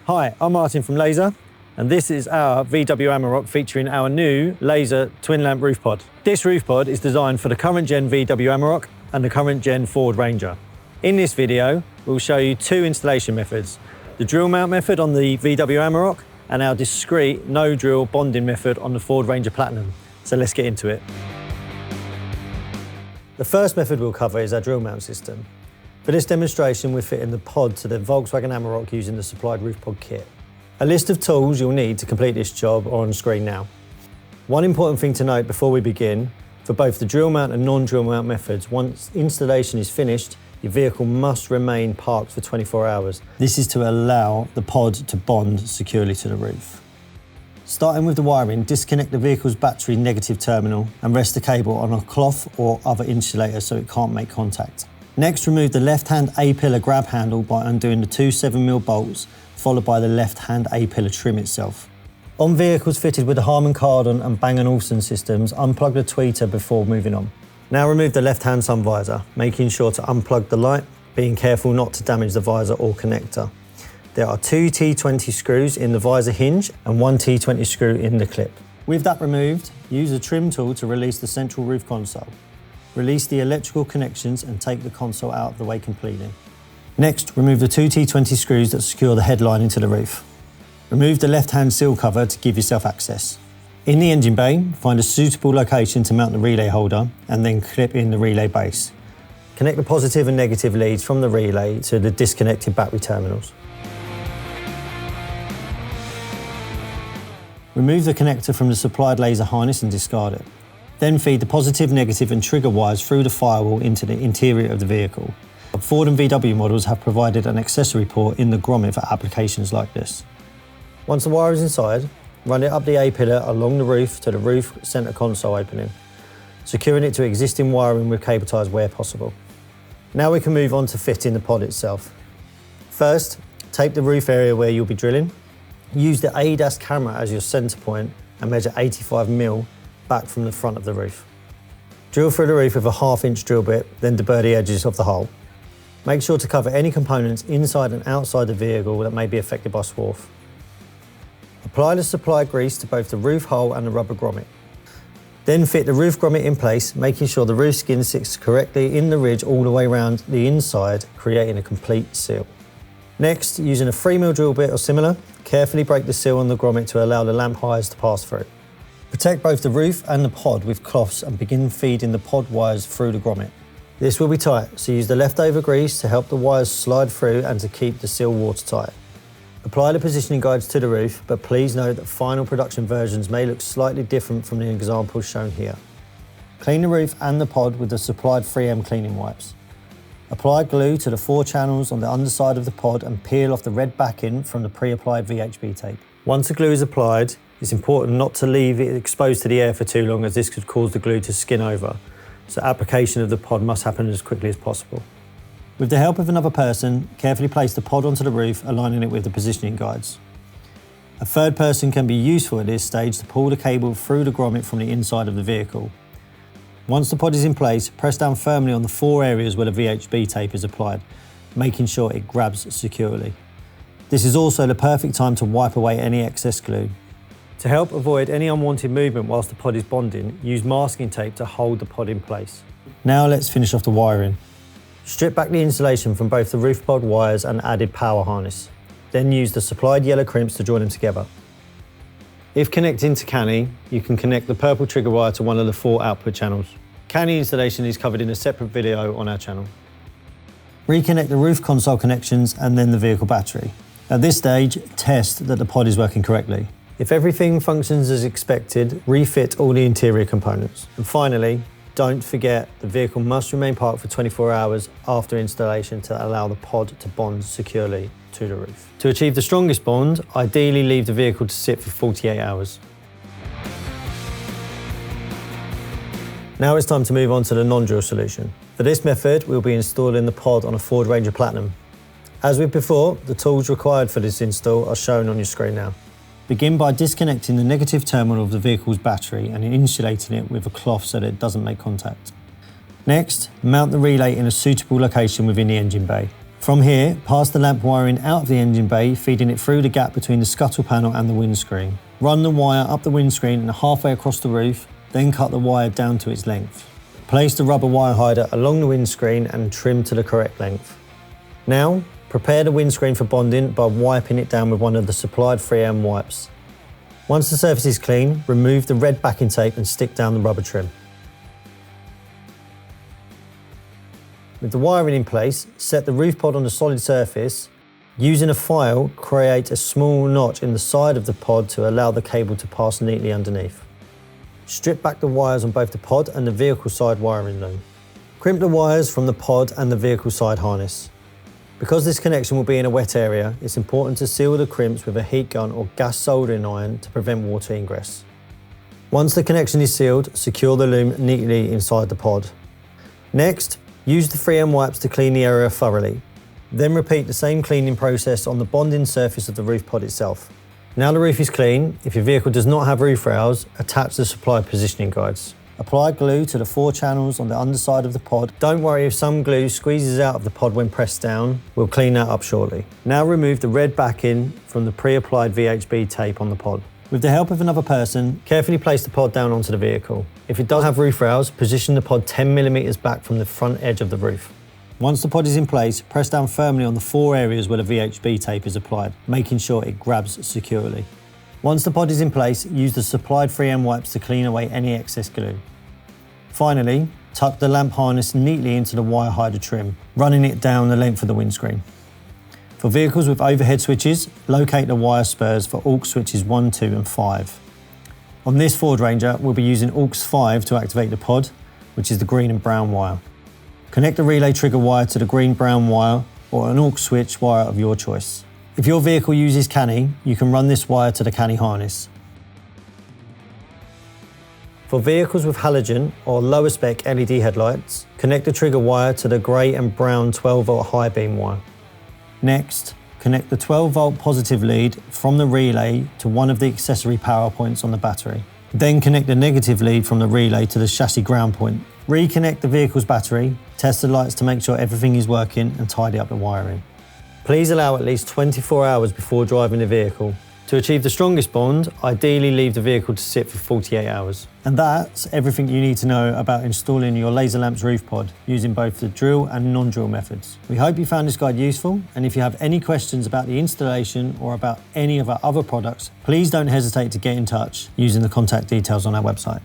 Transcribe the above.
Hi, I'm Martin from Lazer, and this is our VW Amarok featuring our new Lazer twin lamp roof pod. This roof pod is designed for the current gen VW Amarok and the current gen Ford Ranger. In this video, we'll show you two installation methods, the drill mount method on the VW Amarok and our discreet no drill bonding method on the Ford Ranger Platinum. So let's get into it. The first method we'll cover is our drill mount system. For this demonstration, we're fitting the pod to the Volkswagen Amarok using the supplied roof pod kit. A list of tools you'll need to complete this job are on screen now. One important thing to note before we begin, for both the drill mount and non-drill mount methods, once installation is finished, your vehicle must remain parked for 24 hours. This is to allow the pod to bond securely to the roof. Starting with the wiring, disconnect the vehicle's battery negative terminal and rest the cable on a cloth or other insulator so it can't make contact. Next, remove the left-hand A-pillar grab handle by undoing the two 7mm bolts, followed by the left-hand A-pillar trim itself. On vehicles fitted with the Harman Kardon and Bang & Olufsen systems, unplug the tweeter before moving on. Now remove the left-hand sun visor, making sure to unplug the light, being careful not to damage the visor or connector. There are two T20 screws in the visor hinge and one T20 screw in the clip. With that removed, use a trim tool to release the central roof console. Release the electrical connections and take the console out of the way completely. Next, remove the two T20 screws that secure the headline into the roof. Remove the left-hand seal cover to give yourself access. In the engine bay, find a suitable location to mount the relay holder and then clip in the relay base. Connect the positive and negative leads from the relay to the disconnected battery terminals. Remove the connector from the supplied laser harness and discard it. Then feed the positive, negative and trigger wires through the firewall into the interior of the vehicle. Ford and VW models have provided an accessory port in the grommet for applications like this. Once the wire is inside, run it up the A-pillar along the roof to the roof centre console opening, securing it to existing wiring with cable ties where possible. Now we can move on to fitting the pod itself. First, tape the roof area where you'll be drilling. Use the ADAS camera as your centre point and measure 85mm back from the front of the roof. Drill through the roof with a 1/2-inch drill bit, then deburr the edges of the hole. Make sure to cover any components inside and outside the vehicle that may be affected by swarf. Apply the supplied grease to both the roof hole and the rubber grommet. Then fit the roof grommet in place, making sure the roof skin sits correctly in the ridge all the way around the inside, creating a complete seal. Next, using a 3mm drill bit or similar, carefully break the seal on the grommet to allow the lamp hires to pass through. Protect both the roof and the pod with cloths and begin feeding the pod wires through the grommet. This will be tight, so use the leftover grease to help the wires slide through and to keep the seal watertight. Apply the positioning guides to the roof, but please note that final production versions may look slightly different from the examples shown here. Clean the roof and the pod with the supplied 3M cleaning wipes. Apply glue to the 4 channels on the underside of the pod and peel off the red backing from the pre-applied VHB tape. Once the glue is applied, it's important not to leave it exposed to the air for too long, as this could cause the glue to skin over, so application of the pod must happen as quickly as possible. With the help of another person, carefully place the pod onto the roof, aligning it with the positioning guides. A third person can be useful at this stage to pull the cable through the grommet from the inside of the vehicle. Once the pod is in place, press down firmly on the 4 areas where the VHB tape is applied, making sure it grabs securely. This is also the perfect time to wipe away any excess glue. To help avoid any unwanted movement whilst the pod is bonding, use masking tape to hold the pod in place. Now let's finish off the wiring. Strip back the insulation from both the roof pod wires and added power harness. Then use the supplied yellow crimps to join them together. If connecting to CANI, you can connect the purple trigger wire to one of the 4 output channels. CANI installation is covered in a separate video on our channel. Reconnect the roof console connections and then the vehicle battery. At this stage, test that the pod is working correctly. If everything functions as expected, refit all the interior components. And finally, don't forget the vehicle must remain parked for 24 hours after installation to allow the pod to bond securely to the roof. To achieve the strongest bond, ideally leave the vehicle to sit for 48 hours. Now it's time to move on to the non-drill solution. For this method, we'll be installing the pod on a Ford Ranger Platinum. As with before, the tools required for this install are shown on your screen now. Begin by disconnecting the negative terminal of the vehicle's battery and insulating it with a cloth so that it doesn't make contact. Next, mount the relay in a suitable location within the engine bay. From here, pass the lamp wiring out of the engine bay, feeding it through the gap between the scuttle panel and the windscreen. Run the wire up the windscreen and halfway across the roof, then cut the wire down to its length. Place the rubber wire hider along the windscreen and trim to the correct length. Now, prepare the windscreen for bonding by wiping it down with one of the supplied 3M wipes. Once the surface is clean, remove the red backing tape and stick down the rubber trim. With the wiring in place, set the roof pod on the solid surface. Using a file, create a small notch in the side of the pod to allow the cable to pass neatly underneath. Strip back the wires on both the pod and the vehicle side wiring loom. Crimp the wires from the pod and the vehicle side harness. Because this connection will be in a wet area, it's important to seal the crimps with a heat gun or gas soldering iron to prevent water ingress. Once the connection is sealed, secure the loom neatly inside the pod. Next, use the 3M wipes to clean the area thoroughly. Then repeat the same cleaning process on the bonding surface of the roof pod itself. Now the roof is clean, if your vehicle does not have roof rails, attach the supplied positioning guides. Apply glue to the 4 channels on the underside of the pod. Don't worry if some glue squeezes out of the pod when pressed down, we'll clean that up shortly. Now remove the red backing from the pre-applied VHB tape on the pod. With the help of another person, carefully place the pod down onto the vehicle. If it does have roof rails, position the pod 10mm back from the front edge of the roof. Once the pod is in place, press down firmly on the 4 areas where the VHB tape is applied, making sure it grabs securely. Once the pod is in place, use the supplied 3M wipes to clean away any excess glue. Finally, tuck the lamp harness neatly into the wire hider trim, running it down the length of the windscreen. For vehicles with overhead switches, locate the wire spurs for aux switches 1, 2 and 5. On this Ford Ranger, we'll be using aux 5 to activate the pod, which is the green and brown wire. Connect the relay trigger wire to the green-brown wire or an aux switch wire of your choice. If your vehicle uses CANI, you can run this wire to the CANI harness. For vehicles with halogen or lower spec LED headlights, connect the trigger wire to the grey and brown 12-volt high beam wire. Next, connect the 12-volt positive lead from the relay to one of the accessory power points on the battery. Then connect the negative lead from the relay to the chassis ground point. Reconnect the vehicle's battery, test the lights to make sure everything is working and tidy up the wiring. Please allow at least 24 hours before driving the vehicle. To achieve the strongest bond, ideally leave the vehicle to sit for 48 hours. And that's everything you need to know about installing your Lazer Lamps roof pod using both the drill and non-drill methods. We hope you found this guide useful, and if you have any questions about the installation or about any of our other products, please don't hesitate to get in touch using the contact details on our website.